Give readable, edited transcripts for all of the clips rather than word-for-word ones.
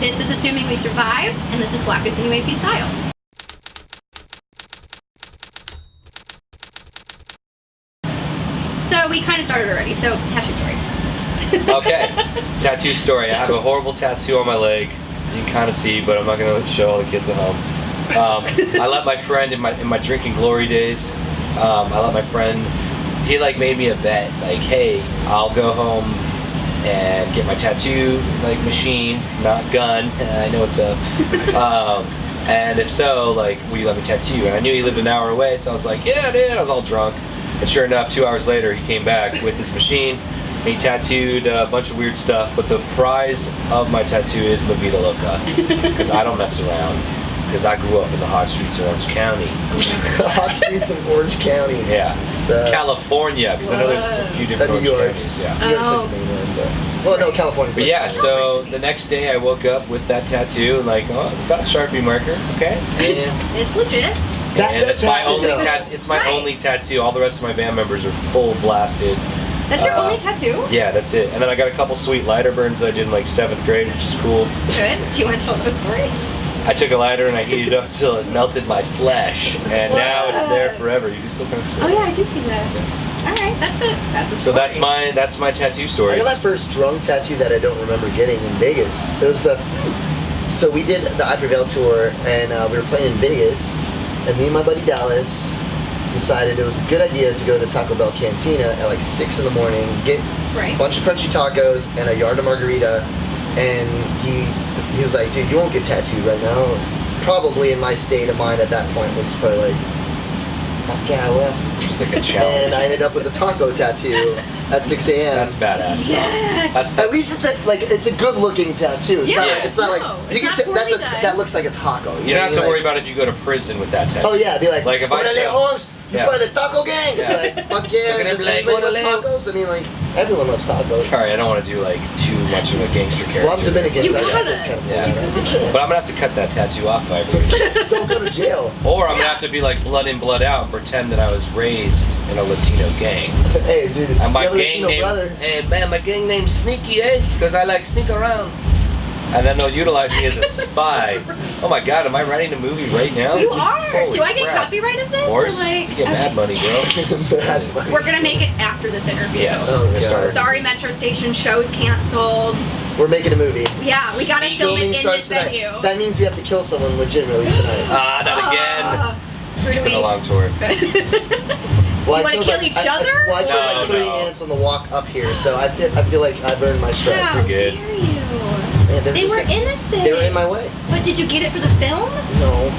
This is assuming we survive, and this is Blackest in UAP style. So we kind of started already, so tattoo story. Okay, tattoo story. I have a horrible tattoo on my leg. You can kind of see, but I'm not going to show all the kids at home. I let my friend in my drinking glory days. I let my friend. He like made me a bet, like, hey, I'll go home and get my tattoo like machine, not gun. I know what's up. And if so, like, will you let me tattoo you? And I knew he lived an hour away, so I was like, yeah, dude. I was all drunk, and sure enough, 2 hours later, he came back with his machine. He tattooed a bunch of weird stuff, but the prize of my tattoo is Ma Vida Loca, because I don't mess around. Because I grew up in the hot streets of Orange County. Hot streets of Orange County. Yeah. So, California, because I know there's a few different Orange counties. Yeah. New York's like the main one, but... Well, no, California's But like yeah, so the next day I woke up with that tattoo, and like, oh, it's not a Sharpie marker, okay? And, It's legit. and it's my only though. tattoo. It's my Right. only tattoo. All the rest of my band members are full blasted. That's your only tattoo? Yeah, that's it. And then I got a couple sweet lighter burns that I did in like 7th grade, which is cool. Good. Do you want to tell those stories? I took a lighter and I heated it up till it melted my flesh, and now it's there forever. You can still kind of see it. Oh yeah, I do see that. All right, that's a So story. that's my tattoo story. I got my first drunk tattoo that I don't remember getting in Vegas. It was so we did the I Prevail tour, and we were playing in Vegas, and me and my buddy Dallas decided it was a good idea to go to Taco Bell Cantina at like 6 in the morning, get a bunch of crunchy tacos and a yard of margarita, and he was like, dude, you won't get tattooed right now. Probably in my state of mind at that point was probably like, fuck yeah, I will. Just like a challenge. And I ended up with a taco tattoo at 6 a.m. That's badass. Yeah. That's At least it's a good looking tattoo. It's Yeah. it's not No, like it's you not get poorly done. that looks like a taco. you don't have to worry about if you go to prison with that tattoo. Oh yeah, be like if I "Órale, show, Holmes, you Yeah. part of the taco gang." Yeah. Be like, fuck yeah, Look at him, does like, anybody love "Órale." tacos? I mean, like everyone loves tacos. Sorry, I don't want to do like too much of a gangster character. Well, I'm Dominican, You so I gotta. did kind of Yeah. you can't. But I'm gonna have to cut that tattoo off if I ever. Don't go to jail. Or I'm gonna have to be like blood in, blood out, and pretend that I was raised in a Latino gang. Hey, dude. And my you have a gang Latino name, brother. hey man, my gang name's Sneaky, eh? Because I like sneak around. And then they'll utilize me as a spy. Oh my god, am I writing a movie right now? You are. Holy Do I get crap. copyright of this? Of course. Or like, You get mad money, bro. Bad money. We're gonna make it after this interview. Yes. Oh, we're gonna God. start. Sorry, Metro Station. Show's canceled. We're making a movie. Yeah, we gotta film it in starts this tonight. venue. That means we have to kill someone legitimately tonight. Ah, not again. Who It's do been we? a long tour. Well, You I wanna killed, kill each other, Well, I killed or- like 3 No. ants on the walk up here, so I feel like I've earned my stripes. How You're good. dare you? Man, They just were like- innocent. They were in my way. But did you get it for the film? No,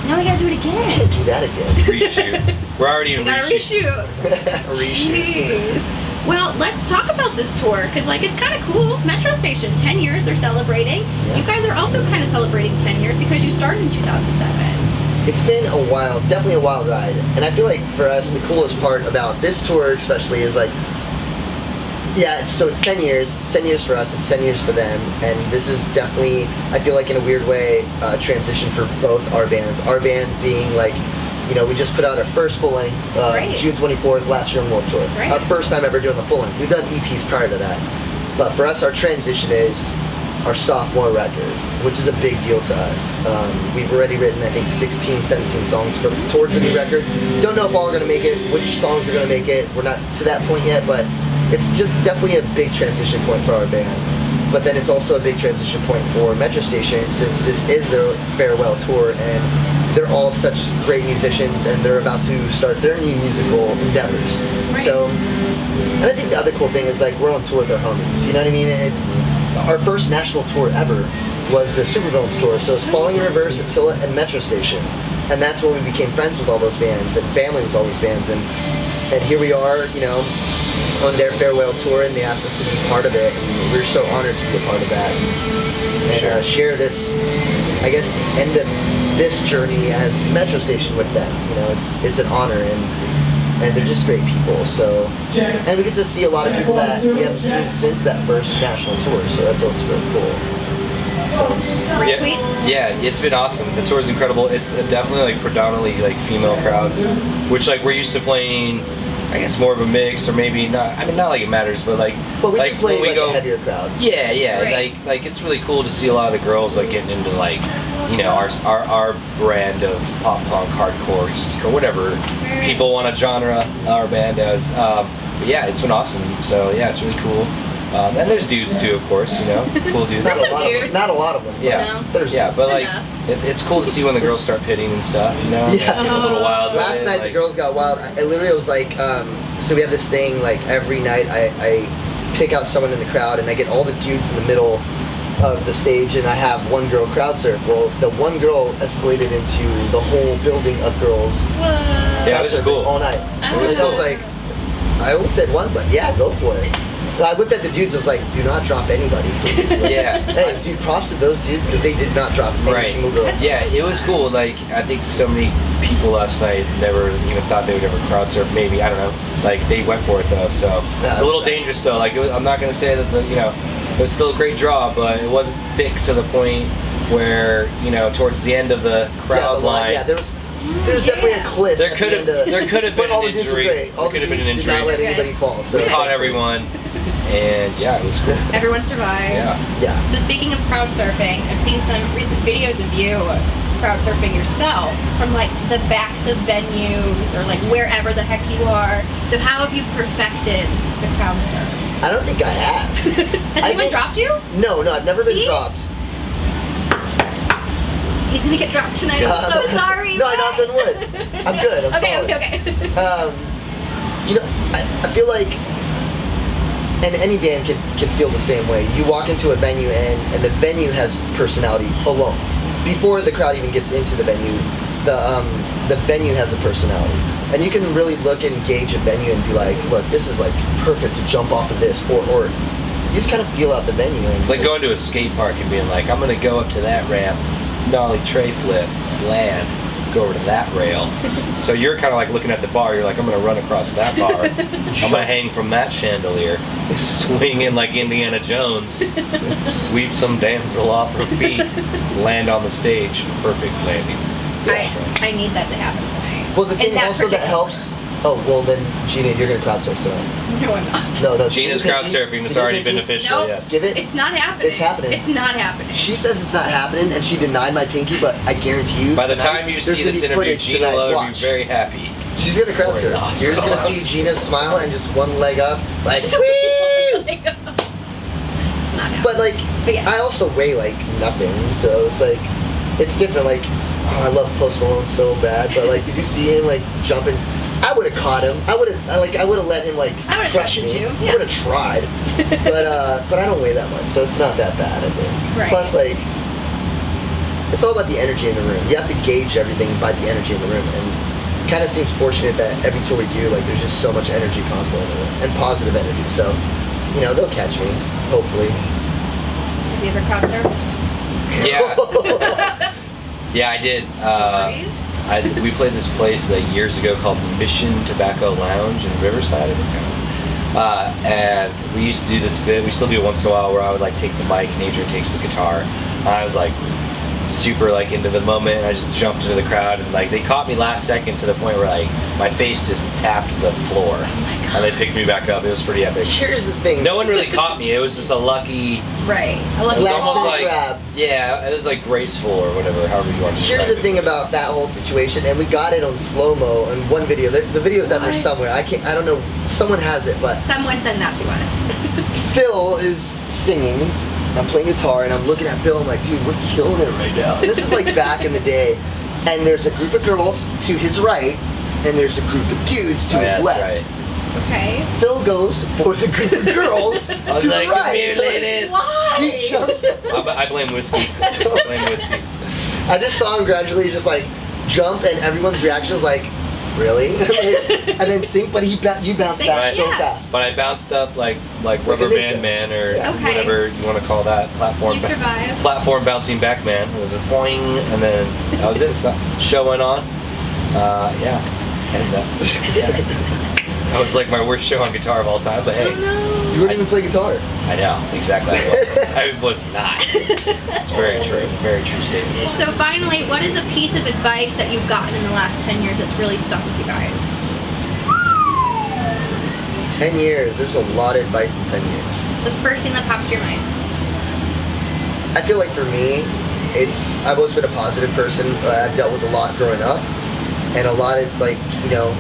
Now we gotta do it I again. can't do that again. Reshoot. We're already in We gotta reshoots. reshoot. Jeez. Well, let's talk about this tour, because like it's kind of cool. Metro Station, 10 years they're celebrating. Yeah. You guys are also kind of celebrating 10 years because you started in 2007. It's been a while, definitely a wild ride. And I feel like for us, the coolest part about this tour especially is like, yeah, it's 10 years. It's 10 years for us, it's 10 years for them. And this is definitely, I feel like in a weird way, transition for both our bands. Our band being like, you know, we just put out our first full length, Right. June 24th, last year on World Tour. Right. Our first time ever doing the full length. We've done EPs prior to that. But for us, our transition is our sophomore record, which is a big deal to us. We've already written, I think, 16, 17 songs towards the new record. Don't know if all are gonna make it, which songs are gonna make it. We're not to that point yet, but it's just definitely a big transition point for our band. But then it's also a big transition point for Metro Station, since this is their farewell tour, and they're all such great musicians, and they're about to start their new musical endeavors. Right. So, and I think the other cool thing is like we're on tour with our homies. You know what I mean? It's our first national tour ever was the Supervillains tour. So it's Falling in Reverse, Attila, and Metro Station, and that's when we became friends with all those bands and family with all those bands. And here we are, you know, on their farewell tour, and they asked us to be part of it, and we're so honored to be a part of that and share this, I guess, the end of this journey as Metro Station with them. You know, it's an honor, and they're just great people. So, and we get to see a lot of people that we haven't seen since that first national tour. So that's also really cool. So, Retweet. Yeah, it's been awesome. The tour's incredible. It's definitely like predominantly like female crowd, which like we're used to playing I guess more of a mix, or maybe not. I mean, not like it matters, but like. But we like, do play when we like go, a heavier crowd. Yeah, yeah. Right. Like it's really cool to see a lot of the girls like getting into like, you know, our brand of pop punk, hardcore, easycore, whatever Right. people want to genre our band as. But yeah, it's been awesome. So yeah, it's really cool. And there's dudes too, of course. You know, cool dudes. Not There's a lot some of them. dudes. Not a lot of them. Yeah. No. There's Yeah, but like Enough. it's cool to see when the girls start pitting and stuff, you know. Yeah. Get a little wild. with Last it, night the like- girls got wild. I literally was like, so we have this thing like every night I pick out someone in the crowd and I get all the dudes in the middle of the stage and I have one girl crowd surf. Well, the one girl escalated into the whole building of girls Yeah, crowd it was surfing cool. all night. It was And I was cool. like, I only said one, but yeah, go for it. And I looked at the dudes. I was like, do not drop anybody, please. Like, Yeah. Hey, dude, props to those dudes because they did not drop any Right. single girl. Yeah, it was cool. Like I think so many people last night never even thought they would ever crowd surf. Maybe, I don't know. Like they went for it though. So Yeah, it's a little that's right. dangerous though. Like I'm not gonna say that it was still a great draw, but it wasn't thick to the point where towards the end of the crowd the line. Yeah, there's definitely a cliff. There at could the have end of- there could have been But all an the dudes were injury. great. All There the could have been an dudes did not injury. let anybody fall. So We caught everyone, and yeah, it was cool. Everyone survived. Yeah. Yeah. So speaking of crowd surfing, I've seen some recent videos of you crowd surfing yourself from like the backs of venues or like wherever the heck you are. So how have you perfected the crowd surf? I don't think I have. Has I anyone think- dropped you? No, I've never been See? dropped. He's gonna get dropped tonight. good. I'm so sorry. No, but- knock on wood. I'm good. I'm okay, solid. okay. I feel like, and any band can feel the same way. You walk into a venue and the venue has personality alone. Before the crowd even gets into the venue, the venue has a personality. And you can really look and gauge a venue and be like, look, this is like perfect to jump off of this, or you just kind of feel out the venue. And It's like going to a skate park and being like, I'm gonna go up to that ramp, nollie tray flip, land, go over to that rail. So you're kind of like looking at the bar. You're like, I'm gonna run across that bar. I'm gonna hang from that chandelier, swing in like Indiana Jones, sweep some damsel off her feet, land on the stage, perfect landing. I need that to happen tonight. Well, the In thing that also that particular- helps. Oh, well then, Gina, you're gonna crowd surf tonight. No, I'm not. No. Gina's Pinky? crowd surfing. It's Give me already been pinky. official. Nope. Yes. Give it. It's not happening. It's happening. It's not happening. She says it's not happening, and she denied my pinky, but I guarantee you. By the tonight, time you there's see gonna this be interview, footage Gina tonight. will be Watch. very happy. She's gonna crowd Or surf. not. You're just gonna see Gina smile and just one leg up, like Oh woo! my God. It's not happening. But like, But yeah. I also weigh like nothing, so it's like, it's different. Like, I love Post Malone so bad, but like, did you see him like jumping? I would have caught him. I would have let him like I would've crush trusted me. you, I yeah. would have tried, but I don't weigh that much, so it's not that bad. I think. Right. Plus, like, it's all about the energy in the room. You have to gauge everything by the energy in the room, and kind of seems fortunate that every tour we do, like, there's just so much energy constantly in the room and positive energy. So, they'll catch me, hopefully. Have you ever crowd surfed? Yeah. Yeah, I did. Stories? We played this place years ago called Mission Tobacco Lounge in Riverside. And we used to do this bit. We still do it once in a while, where I would like take the mic and Adrian takes the guitar. And I was like super like into the moment, and I just jumped into the crowd, and like they caught me last second to the point where like my face just tapped the floor, and they picked me back up. It was pretty epic. Here's the thing. No one really caught me. It was just a lucky. Right. I love It was Last almost minute like grab. yeah, it was like graceful or whatever, however you want to Here's describe the it. thing about that whole situation, and we got it on slow-mo in one video. The video's out there What? somewhere. I don't know. Someone has it, but Someone send that to us. Phil is singing. I'm playing guitar, and I'm looking at Phil. I'm like, dude, we're killing it right now. And this is like back in the day, and there's a group of girls to his right, and there's a group of dudes to Oh, yeah, his that's left. right. Okay. Phil goes for the group of girls I was to like, the right. "Come here, ladies." Why? He jumps. I blame whiskey. I blame whiskey. I just saw him gradually just like jump, and everyone's reaction was like, really? And then sink, but you bounced back so Yeah. fast. But I bounced up like rubber ninja. band man or Yeah. Okay. whatever you want to call that platform. You survived. Platform bouncing back man. It was a boing, and then that was it. So, show went on. Yeah. And that was like my worst show on guitar of all time. But hey, You wouldn't even play guitar. I know exactly. I was not. It's very true. Very true statement. So finally, what is a piece of advice that you've gotten in the last 10 years that's really stuck with you guys? 10 years. There's a lot of advice in 10 years. The first thing that pops to your mind. I feel like for me, I've always been a positive person. I've dealt with a lot growing up, and a lot it's like, you know,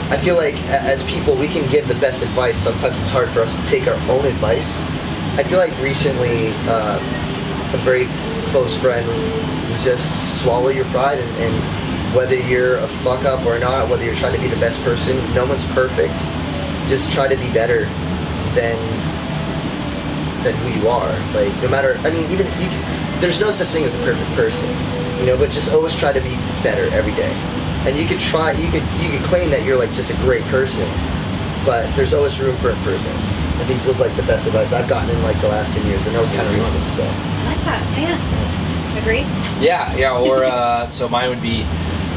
I feel like as people we can give the best advice. Sometimes it's hard for us to take our own advice. I feel like recently a very close friend was just swallow your pride, and whether you're a fuck up or not, whether you're trying to be the best person, no one's perfect. Just try to be better than who you are. Like, no matter, I mean, even there's no such thing as a perfect person, you know, but just always try to be better every day. And you could claim that you're like just a great person, but there's always room for improvement. I think was like the best advice I've gotten in like the last 10 years, and that was kind of recent, so. I like that, yeah. Agree? Yeah, or so mine would be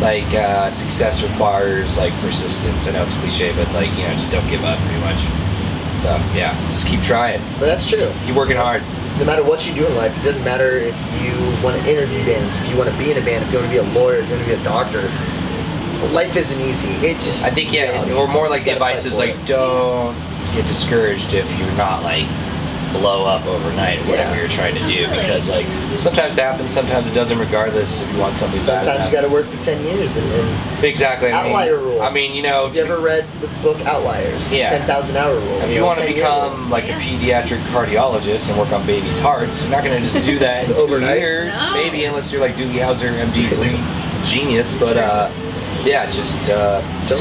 like success requires like persistence. I know it's cliche, but like, you know, just don't give up pretty much. So yeah, just keep trying. But that's true. Keep working hard. No matter what you do in life, it doesn't matter if you want to interview bands, if you want to be in a band, if you want to be a lawyer, if you want to be a doctor. Life isn't easy. It's just, I think, yeah, or more like the advice is like, don't get discouraged if you're not like blow up overnight or whatever you're trying to do, because like sometimes it happens, sometimes it doesn't, regardless if you want something bad. Sometimes you got to work for 10 years and exactly. Outlier rule. I mean, you know, have you ever read the book Outliers? Yeah. 10,000 hour rule. If you want to become like a pediatric cardiologist and work on babies' hearts, you're not going to just do that in 2 Overnight. years, No. maybe, unless you're like Doogie Howser, MD, green genius. But yeah, just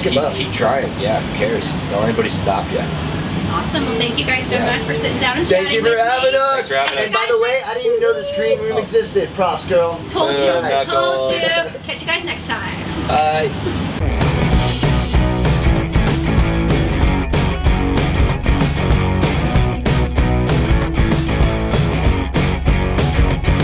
give up. keep trying. Yeah, who cares? Don't let anybody stop you. Awesome. Well, thank you guys so much for sitting down and Thank chatting you for with having me. us. Thanks for having us. And by the way, I didn't even know this green room existed. Props, girl. Told you. Knuckles. Told you. Catch you guys next time. Bye.